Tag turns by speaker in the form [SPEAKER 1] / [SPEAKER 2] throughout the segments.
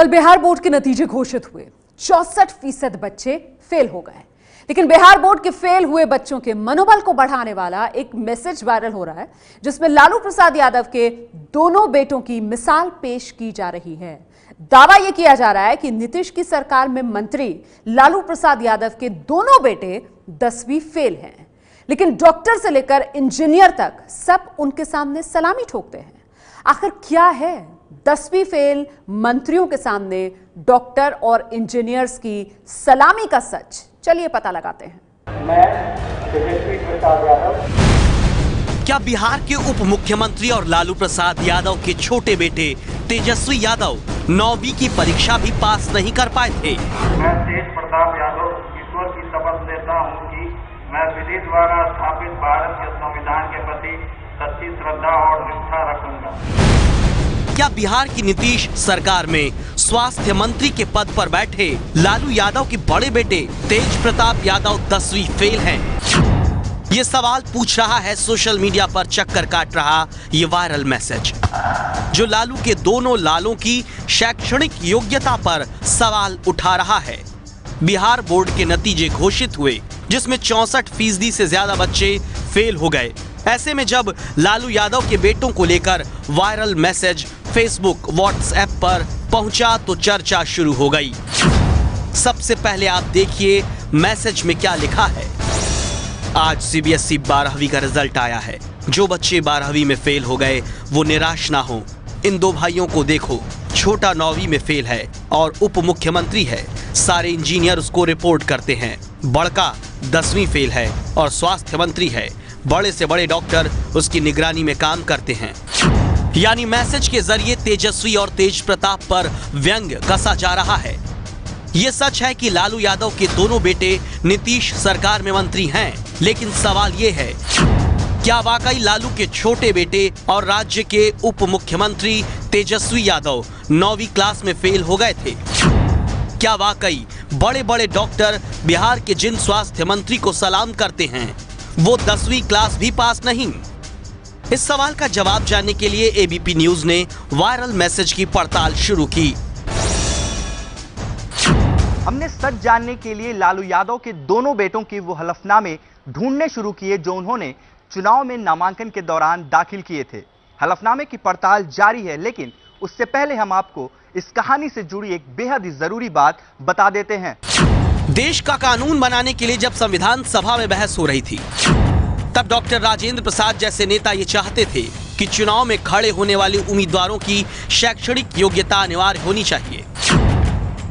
[SPEAKER 1] कल बिहार बोर्ड के नतीजे घोषित हुए। 64% बच्चे फेल हो गए। लेकिन बिहार बोर्ड के फेल हुए बच्चों के मनोबल को बढ़ाने वाला एक मैसेज वायरल हो रहा है, जिसमें लालू प्रसाद यादव के दोनों बेटों की मिसाल पेश की जा रही है। दावा यह किया जा रहा है कि नीतीश की सरकार में मंत्री लालू प्रसाद यादव के दोनों बेटे 10वीं फेल हैं, लेकिन डॉक्टर से लेकर इंजीनियर तक सब उनके सामने सलामी ठोकते हैं। आखिर क्या है 10वीं फेल मंत्रियों के सामने डॉक्टर और इंजीनियर्स की सलामी का सच? चलिए पता लगाते हैं।
[SPEAKER 2] मैं तेजस्वी प्रसाद यादव।
[SPEAKER 3] क्या बिहार के उप मुख्यमंत्री और लालू प्रसाद यादव के छोटे बेटे तेजस्वी यादव 9वीं की परीक्षा भी पास नहीं कर पाए थे?
[SPEAKER 2] मैं तेज प्रताप यादव ईश्वर की शपथ लेता हूं कि मैं विधि द्वारा स्थापित भारत के संविधान के प्रति सच्ची श्रद्धा और निष्ठा रखूंगा।
[SPEAKER 3] क्या बिहार की नीतीश सरकार में स्वास्थ्य मंत्री के पद पर बैठे लालू यादव के बड़े बेटे तेज प्रताप यादव 10वीं फेल हैं? ये सवाल पूछ रहा है सोशल मीडिया पर चक्कर काट रहा ये वायरल मैसेज, जो लालू के दोनों लालों की शैक्षणिक योग्यता पर सवाल उठा रहा है। बिहार बोर्ड के नतीजे घोषित हुए, जिसमें 64% से ज्यादा बच्चे फेल हो गए। ऐसे में जब लालू यादव के बेटों को लेकर वायरल मैसेज फेसबुक, व्हाट्सएप पर पहुंचा तो चर्चा शुरू हो गई। सबसे पहले आप देखिए मैसेज में क्या लिखा है। आज सीबीएसई 12वीं का रिजल्ट आया है। जो बच्चे 12वीं में फेल हो गए वो निराश ना हो। इन दो भाइयों को देखो, छोटा 9वीं में फेल है और उप मुख्यमंत्री है। सारे इंजीनियर उसको रिपोर्ट करते हैं। बड़का 10वीं फेल है और स्वास्थ्य मंत्री है। बड़े से बड़े डॉक्टर उसकी निगरानी में काम करते हैं। यानी मैसेज के जरिए तेजस्वी और तेज प्रताप पर व्यंग कसा जा रहा है। ये सच है कि लालू यादव के दोनों बेटे नीतीश सरकार में मंत्री हैं, लेकिन सवाल ये है, क्या वाकई लालू के छोटे बेटे और राज्य के उप मुख्यमंत्री तेजस्वी यादव 9वीं क्लास में फेल हो गए थे? क्या वाकई बड़े बड़े डॉक्टर बिहार के जिन स्वास्थ्य मंत्री को सलाम करते हैं वो 10वीं क्लास भी पास नहीं? इस सवाल का जवाब जानने के लिए एबीपी न्यूज ने वायरल मैसेज की पड़ताल शुरू की।
[SPEAKER 4] हमने सच जानने के लिए लालू यादव के दोनों बेटों के वो हलफनामे ढूंढने शुरू किए जो उन्होंने चुनाव में नामांकन के दौरान दाखिल किए थे। हलफनामे की पड़ताल जारी है, लेकिन उससे पहले हम आपको इस कहानी से जुड़ी एक बेहद ही जरूरी बात बता देते हैं।
[SPEAKER 3] देश का कानून बनाने के लिए जब संविधान सभा में बहस हो रही थी, तब डॉक्टर राजेंद्र प्रसाद जैसे नेता ये चाहते थे कि चुनाव में खड़े होने वाले उम्मीदवारों की शैक्षणिक योग्यता अनिवार्य होनी चाहिए।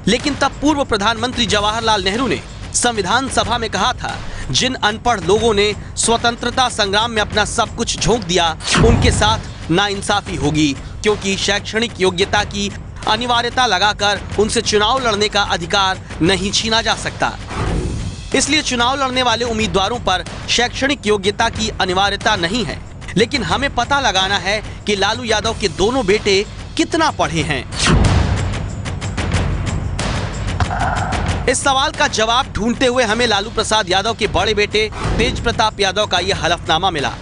[SPEAKER 3] लेकिन तब पूर्व प्रधानमंत्री जवाहरलाल नेहरू ने संविधान सभा में कहा था, जिन अनपढ़ लोगों ने स्वतंत्रता संग्राम में अपना सब कुछ झोंक दिया, उनके साथ नाइंसाफी होगी, क्योंकि शैक्षणिक योग्यता की अनिवार्यता लगाकर उनसे चुनाव लड़ने का अधिकार नहीं छीना जा सकता। इसलिए चुनाव लड़ने वाले उम्मीदवारों पर शैक्षणिक योग्यता की अनिवार्यता नहीं है। लेकिन हमें पता लगाना है कि लालू यादव के दोनों बेटे कितना पढ़े हैं। इस सवाल का जवाब ढूंढते हुए हमें लालू प्रसाद यादव के बड़े बेटे तेज प्रताप यादव का यह हलफनामा मिला।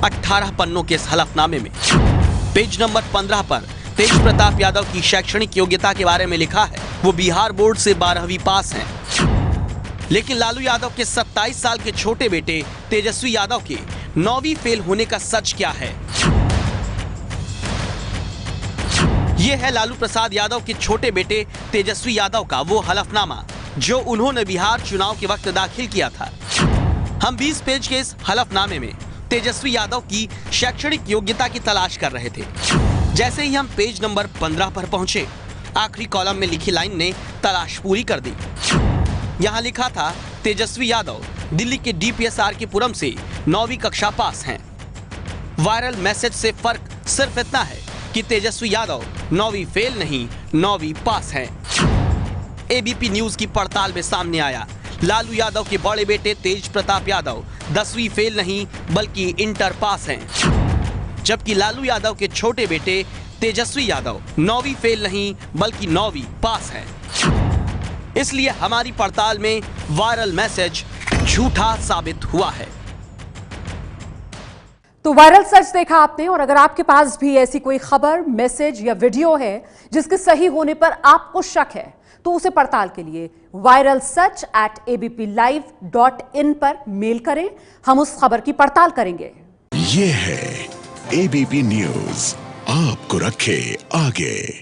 [SPEAKER 3] 18 पन्नों के इस हलफनामे में पेज नंबर 15 पर तेज प्रताप यादव की शैक्षणिक योग्यता के बारे में लिखा है। वो बिहार बोर्ड से 12वीं पास हैं। लेकिन लालू यादव के 27 साल के छोटे बेटे तेजस्वी यादव के 9वीं फेल होने का सच क्या है? यह है लालू प्रसाद यादव के छोटे बेटे तेजस्वी यादव का वो हलफनामा जो उन्होंने बिहार चुनाव के वक्त दाखिल किया था। हम 20 पेज के इस हलफनामे में तेजस्वी यादव की शैक्षणिक योग्यता की तलाश कर रहे थे। जैसे ही हम पेज नंबर 15 पर पहुंचे, आखिरी कॉलम में लिखी लाइन ने तलाश पूरी कर दी। यहाँ लिखा था, तेजस्वी यादव दिल्ली के डीपीएसआर के पुरम से 9वीं कक्षा पास हैं। वायरल मैसेज से फर्क सिर्फ इतना है कि तेजस्वी यादव 9वीं फेल नहीं, 9वीं पास हैं। एबीपी न्यूज की पड़ताल में सामने आया, लालू यादव के बड़े बेटे तेज प्रताप यादव 10वीं फेल नहीं बल्कि इंटर पास हैं, जबकि लालू यादव के छोटे बेटे तेजस्वी यादव 9वीं फेल नहीं बल्कि 9वीं पास हैं। इसलिए हमारी पड़ताल में वायरल मैसेज झूठा साबित हुआ है।
[SPEAKER 1] तो वायरल सच देखा आपने, और अगर आपके पास भी ऐसी कोई खबर, मैसेज या वीडियो है जिसके सही होने पर आपको शक है, तो उसे पड़ताल के लिए viralsach@abplive.in पर मेल करें। हम उस खबर की पड़ताल करेंगे।
[SPEAKER 5] ये है एबीपी न्यूज, आपको रखे आगे।